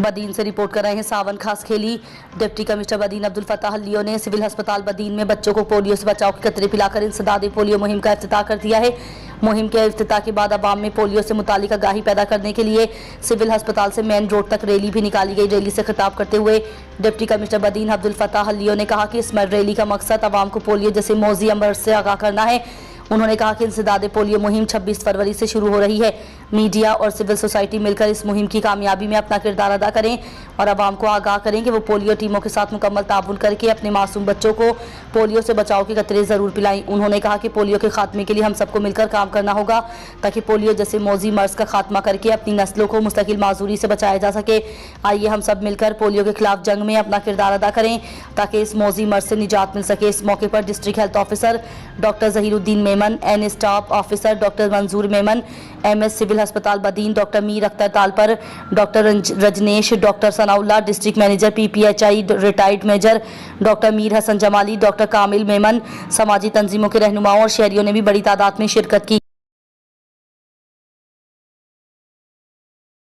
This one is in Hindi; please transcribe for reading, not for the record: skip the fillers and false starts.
बदीन से रिपोर्ट कर रहे हैं सावन खासखेली। डिप्टी कमिश्नर बदीन अब्दुल फताह लियो ने सिविल अस्पताल बदीन में बच्चों को पोलियो से बचाव के कतरे पिलाकर इंसदाद पोलियो मुहिम का इफ्तिताह कर दिया है। मुहिम के इफ्तिताह के बाद अवाम में पोलियो से मुतालिक आगाही पैदा करने के लिए सिविल अस्पताल से मेन रोड तक रैली भी निकाली गई। रैली से खिताब करते हुए डिप्टी कमिश्नर बदीन अब्दुल फताह लियो ने कहा कि इस रैली का मकसद अवाम को पोलियो जैसे मौजी अमराज से आगाह करना है। उन्होंने कहा कि इंसदाद पोलियो मुहिम 26 फरवरी से शुरू हो रही है। मीडिया और सिविल सोसाइटी मिलकर इस मुहिम की कामयाबी में अपना किरदार अदा करें और आवाम को आगाह करें कि वो पोलियो टीमों के साथ मुकम्मल ताउन करके अपने मासूम बच्चों को पोलियो से बचाव के कतरे ज़रूर पिलाएं। उन्होंने कहा कि पोलियो के खात्मे के लिए हम सबको मिलकर काम करना होगा ताकि पोलियो जैसे मौजी मर्ज का खात्मा करके अपनी नस्लों को मुस्तकिल माजूरी से बचाया जा सके। आइए हम सब मिलकर पोलियो के खिलाफ जंग में अपना किरदार अदा करें ताकि इस मौजी मर्ज से निजात मिल सके। इस मौके पर district health officer doctor Zahiruddin Memon, एन staff officer doctor Manzoor Memon, MS civil अस्पताल Badin doctor Mir Akhtar Talpur, doctor Rajnesh, doctor Sanaullah, district manager PPHI retired major doctor Mir Hasan Jamali, doctor Kamil Memon, समाजी तंजीमों के रहनुमाओं और शहरियों ने भी बड़ी तादाद में शिरकत की।